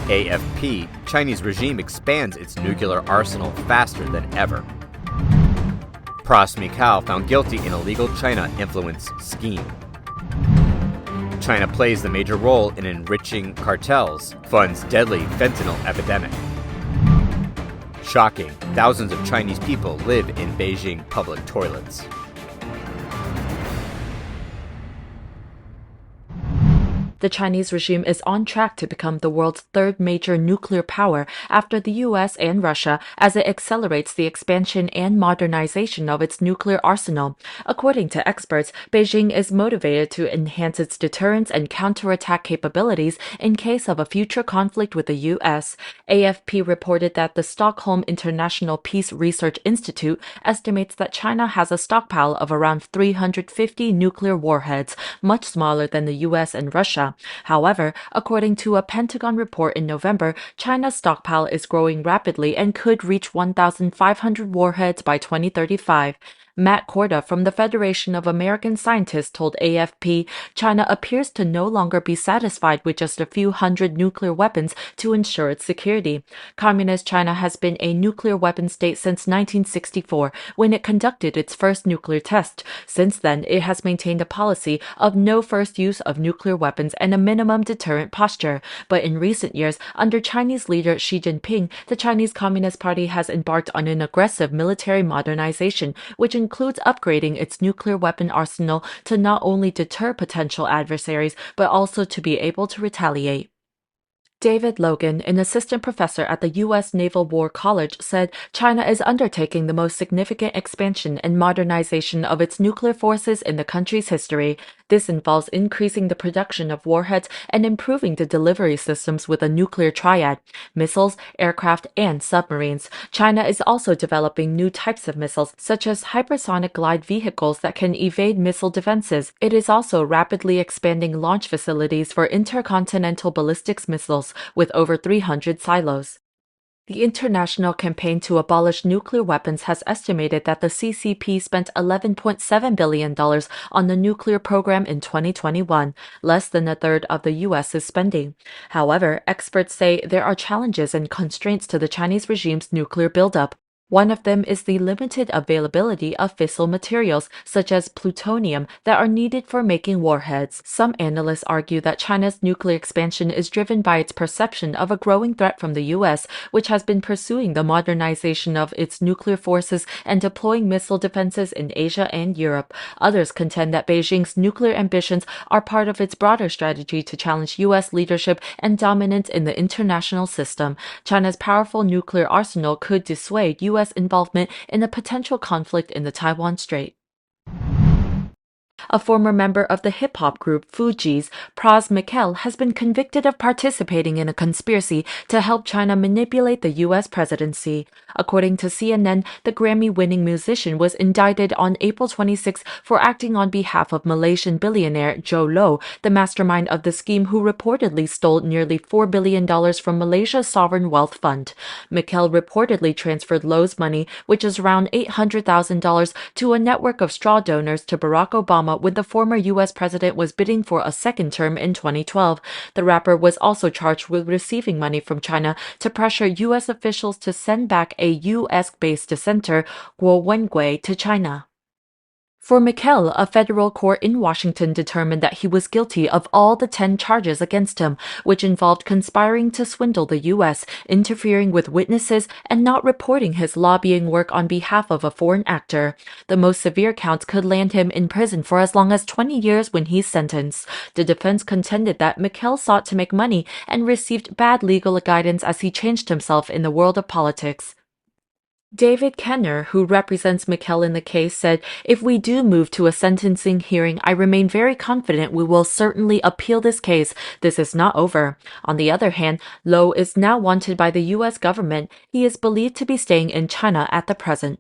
AFP, Chinese regime expands its nuclear arsenal faster than ever. Pras Michel found guilty in illegal China influence scheme. China plays the major role in enriching cartels, funds deadly fentanyl epidemic. Shocking, thousands of Chinese people live in Beijing public toilets. The Chinese regime is on track to become the world's third major nuclear power after the US and Russia as it accelerates the expansion and modernization of its nuclear arsenal. According to experts, Beijing is motivated to enhance its deterrence and counterattack capabilities in case of a future conflict with the US. AFP reported that the Stockholm International Peace Research Institute estimates that China has a stockpile of around 350 nuclear warheads, much smaller than the US and Russia. However, according to a Pentagon report in November, China's stockpile is growing rapidly and could reach 1,500 warheads by 2035. Matt Korda from the Federation of American Scientists told AFP China appears to no longer be satisfied with just a few hundred nuclear weapons to ensure its security. Communist China has been a nuclear weapon state since 1964, when it conducted its first nuclear test. Since then, it has maintained a policy of no first use of nuclear weapons and a minimum deterrent posture. But in recent years, under Chinese leader Xi Jinping, the Chinese Communist Party has embarked on an aggressive military modernization, which includes upgrading its nuclear weapon arsenal to not only deter potential adversaries, but also to be able to retaliate. David Logan, an assistant professor at the U.S. Naval War College, said China is undertaking the most significant expansion and modernization of its nuclear forces in the country's history. This involves increasing the production of warheads and improving the delivery systems with a nuclear triad: missiles, aircraft, and submarines. China is also developing new types of missiles, such as hypersonic glide vehicles that can evade missile defenses. It is also rapidly expanding launch facilities for intercontinental ballistics missiles, with over 300 silos. The International Campaign to Abolish Nuclear Weapons has estimated that the CCP spent $11.7 billion on the nuclear program in 2021, less than a third of the U.S.'s spending. However, experts say there are challenges and constraints to the Chinese regime's nuclear buildup. One of them is the limited availability of fissile materials, such as plutonium, that are needed for making warheads. Some analysts argue that China's nuclear expansion is driven by its perception of a growing threat from the U.S., which has been pursuing the modernization of its nuclear forces and deploying missile defenses in Asia and Europe. Others contend that Beijing's nuclear ambitions are part of its broader strategy to challenge U.S. leadership and dominance in the international system. China's powerful nuclear arsenal could dissuade U.S. involvement in a potential conflict in the Taiwan Strait. A former member of the hip-hop group Fugees, Pras Michel, has been convicted of participating in a conspiracy to help China manipulate the U.S. presidency. According to CNN, the Grammy-winning musician was indicted on April 26 for acting on behalf of Malaysian billionaire Joe Low, the mastermind of the scheme who reportedly stole nearly $4 billion from Malaysia's sovereign wealth fund. Michel reportedly transferred Low's money, which is around $800,000, to a network of straw donors to Barack Obama when the former U.S. president was bidding for a second term in 2012. The rapper was also charged with receiving money from China to pressure U.S. officials to send back a U.S.-based dissenter, Guo Wengui, to China. For Michel, a federal court in Washington determined that he was guilty of all the 10 charges against him, which involved conspiring to swindle the U.S., interfering with witnesses, and not reporting his lobbying work on behalf of a foreign actor. The most severe counts could land him in prison for as long as 20 years when he's sentenced. The defense contended that Michel sought to make money and received bad legal guidance as he changed himself in the world of politics. David Kenner, who represents Michel in the case, said, "If we do move to a sentencing hearing, I remain very confident we will certainly appeal this case. This is not over." On the other hand, Low is now wanted by the U.S. government. He is believed to be staying in China at the present.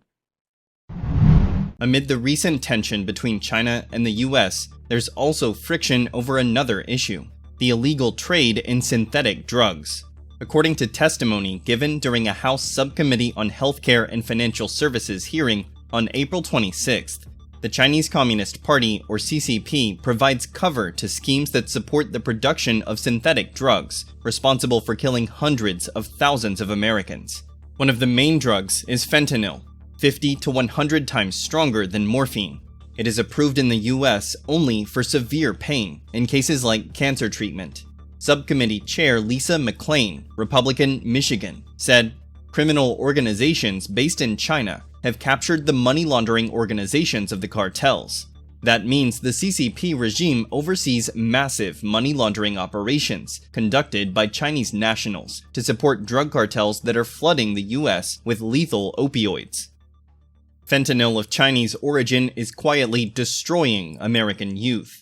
Amid the recent tension between China and the U.S., there's also friction over another issue: the illegal trade in synthetic drugs. According to testimony given during a House Subcommittee on Healthcare and Financial Services hearing on April 26th, The Chinese Communist Party, or CCP, provides cover to schemes that support the production of synthetic drugs, responsible for killing hundreds of thousands of Americans. One of the main drugs is fentanyl, 50 to 100 times stronger than morphine. It is approved in the US only for severe pain, in cases like cancer treatment. Subcommittee Chair Lisa McClain, Republican, Michigan, said, "Criminal organizations based in China have captured the money laundering organizations of the cartels. That means the CCP regime oversees massive money laundering operations conducted by Chinese nationals to support drug cartels that are flooding the US with lethal opioids." Fentanyl of Chinese origin is quietly destroying American youth.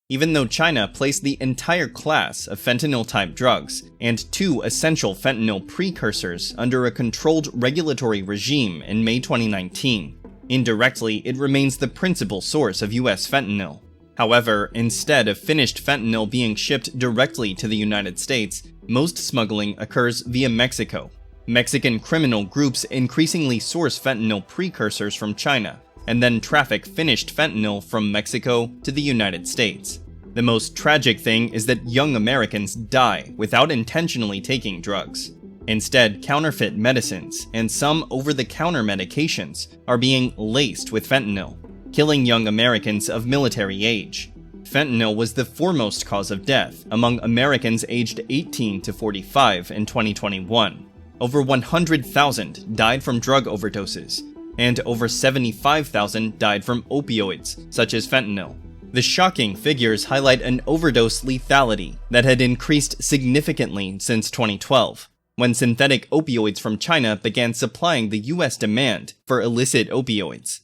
Even though China placed the entire class of fentanyl-type drugs and 2 essential fentanyl precursors under a controlled regulatory regime in May 2019, indirectly it remains the principal source of US fentanyl. However, instead of finished fentanyl being shipped directly to the United States, most smuggling occurs via Mexico. Mexican criminal groups increasingly source fentanyl precursors from China, and then traffic finished fentanyl from Mexico to the United States. The most tragic thing is that young Americans die without intentionally taking drugs. Instead, counterfeit medicines and some over-the-counter medications are being laced with fentanyl, killing young Americans of military age. Fentanyl was the foremost cause of death among Americans aged 18 to 45 in 2021. Over 100,000 died from drug overdoses, and over 75,000 died from opioids, such as fentanyl. The shocking figures highlight an overdose lethality that had increased significantly since 2012, when synthetic opioids from China began supplying the US demand for illicit opioids.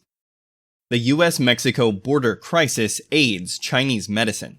The US-Mexico border crisis aids Chinese medicine.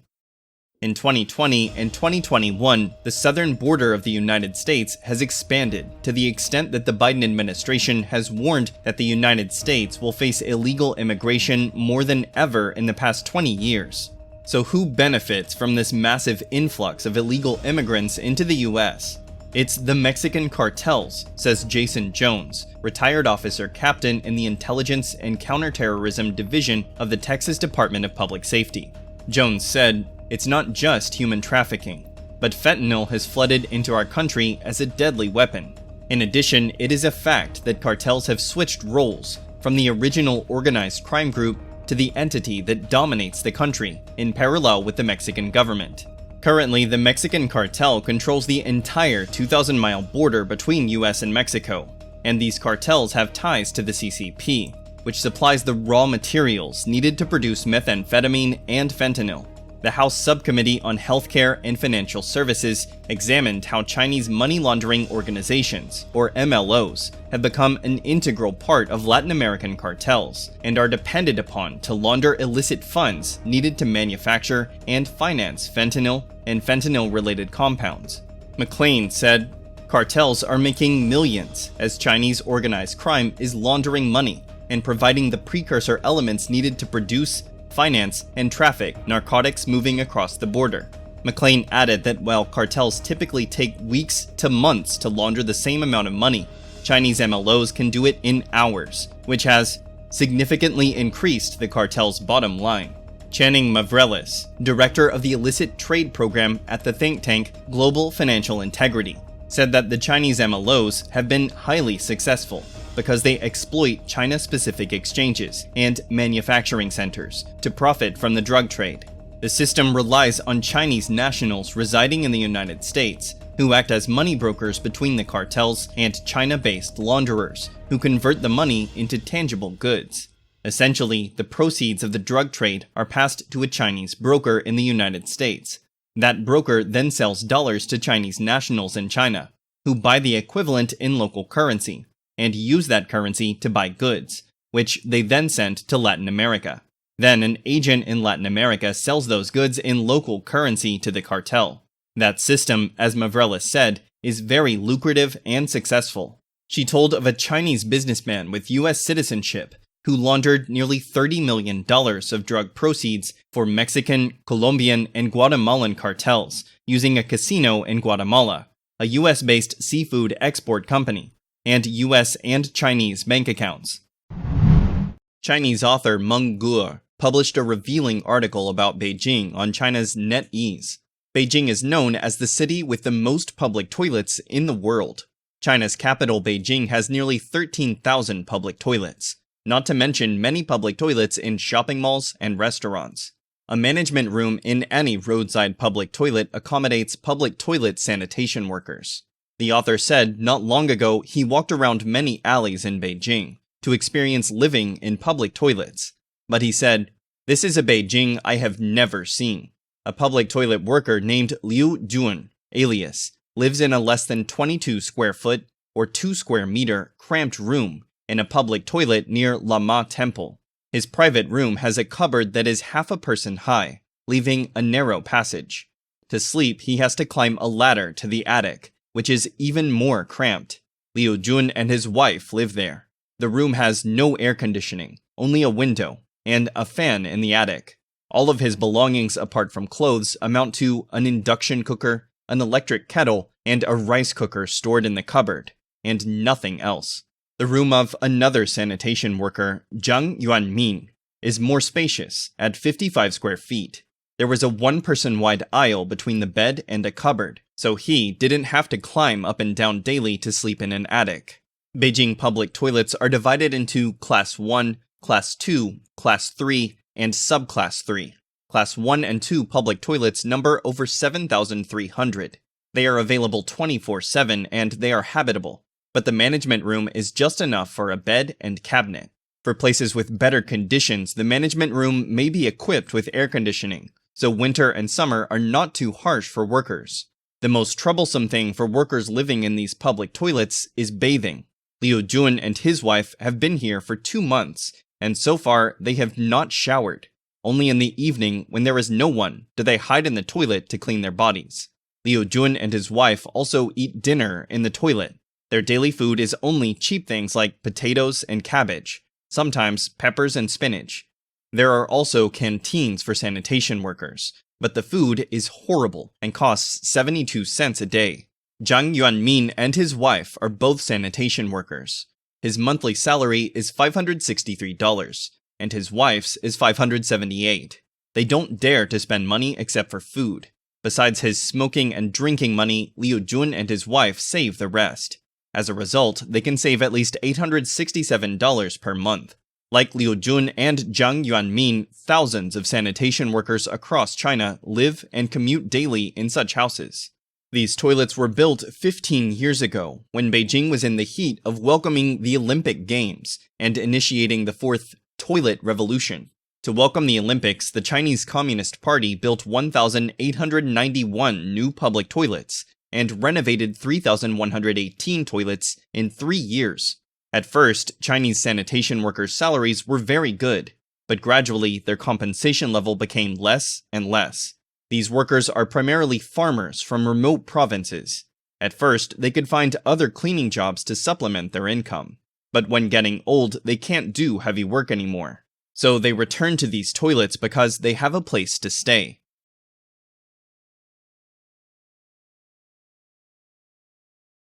In 2020 and 2021, the southern border of the United States has expanded to the extent that the Biden administration has warned that the United States will face illegal immigration more than ever in the past 20 years. So who benefits from this massive influx of illegal immigrants into the US? It's the Mexican cartels, says Jason Jones, retired officer captain in the Intelligence and Counterterrorism Division of the Texas Department of Public Safety. Jones said, "It's not just human trafficking, but fentanyl has flooded into our country as a deadly weapon. In addition, it is a fact that cartels have switched roles from the original organized crime group to the entity that dominates the country, in parallel with the Mexican government. Currently, the Mexican cartel controls the entire 2,000-mile border between US and Mexico, and these cartels have ties to the CCP, which supplies the raw materials needed to produce methamphetamine and fentanyl. The House Subcommittee on Healthcare and Financial Services examined how Chinese money laundering organizations, or MLOs, have become an integral part of Latin American cartels and are depended upon to launder illicit funds needed to manufacture and finance fentanyl and fentanyl-related compounds. McClain said, "Cartels are making millions as Chinese organized crime is laundering money and providing the precursor elements needed to produce, finance, and traffic narcotics moving across the border." McClain added that while cartels typically take weeks to months to launder the same amount of money, Chinese MLOs can do it in hours, which has significantly increased the cartel's bottom line. Channing Mavrelis, director of the illicit trade program at the think tank Global Financial Integrity, said that the Chinese MLOs have been highly successful because they exploit China-specific exchanges and manufacturing centers to profit from the drug trade. The system relies on Chinese nationals residing in the United States, who act as money brokers between the cartels and China-based launderers, who convert the money into tangible goods. Essentially, the proceeds of the drug trade are passed to a Chinese broker in the United States. That broker then sells dollars to Chinese nationals in China, who buy the equivalent in local currency, and use that currency to buy goods, which they then send to Latin America. Then an agent in Latin America sells those goods in local currency to the cartel. That system, as Mavrelis said, is very lucrative and successful. She told of a Chinese businessman with US citizenship who laundered nearly $30 million of drug proceeds for Mexican, Colombian, and Guatemalan cartels using a casino in Guatemala, a US-based seafood export company, and US and Chinese bank accounts. Chinese author Meng Guo published a revealing article about Beijing on China's NetEase. Beijing is known as the city with the most public toilets in the world. China's capital, Beijing, has nearly 13,000 public toilets, not to mention many public toilets in shopping malls and restaurants. A management room in any roadside public toilet accommodates public toilet sanitation workers. The author said not long ago he walked around many alleys in Beijing to experience living in public toilets. But he said, "This is a Beijing I have never seen." A public toilet worker named Liu Jun, alias, lives in a less than 22 square foot or 2 square meter cramped room in a public toilet near Lama Temple. His private room has a cupboard that is half a person high, leaving a narrow passage. To sleep, he has to climb a ladder to the attic, which is even more cramped. Liu Jun and his wife live there. The room has no air conditioning, only a window, and a fan in the attic. All of his belongings apart from clothes amount to an induction cooker, an electric kettle, and a rice cooker stored in the cupboard, and nothing else. The room of another sanitation worker, Zhang Yuanmin, is more spacious, at 55 square feet. There was a one-person wide aisle between the bed and a cupboard, so he didn't have to climb up and down daily to sleep in an attic. Beijing public toilets are divided into Class 1, Class 2, Class 3, and Subclass 3. Class 1 and 2 public toilets number over 7,300. They are available 24/7 and they are habitable, but the management room is just enough for a bed and cabinet. For places with better conditions, the management room may be equipped with air conditioning, so winter and summer are not too harsh for workers. The most troublesome thing for workers living in these public toilets is bathing. Liu Jun and his wife have been here for 2 months, and so far they have not showered. Only in the evening, when there is no one, do they hide in the toilet to clean their bodies. Liu Jun and his wife also eat dinner in the toilet. Their daily food is only cheap things like potatoes and cabbage, sometimes peppers and spinach. There are also canteens for sanitation workers, but the food is horrible and costs 72 cents a day. Zhang Yuanmin and his wife are both sanitation workers. His monthly salary is $563, and his wife's is $578. They don't dare to spend money except for food. Besides his smoking and drinking money, Liu Jun and his wife save the rest. As a result, they can save at least $867 per month. Like Liu Jun and Zhang Yuanmin, thousands of sanitation workers across China live and commute daily in such houses. These toilets were built 15 years ago, when Beijing was in the heat of welcoming the Olympic Games and initiating the fourth toilet revolution. To welcome the Olympics, the Chinese Communist Party built 1,891 new public toilets and renovated 3,118 toilets in 3 years. At first, Chinese sanitation workers' salaries were very good, but gradually their compensation level became less and less. These workers are primarily farmers from remote provinces. At first, they could find other cleaning jobs to supplement their income. But when getting old, they can't do heavy work anymore. So they return to these toilets because they have a place to stay.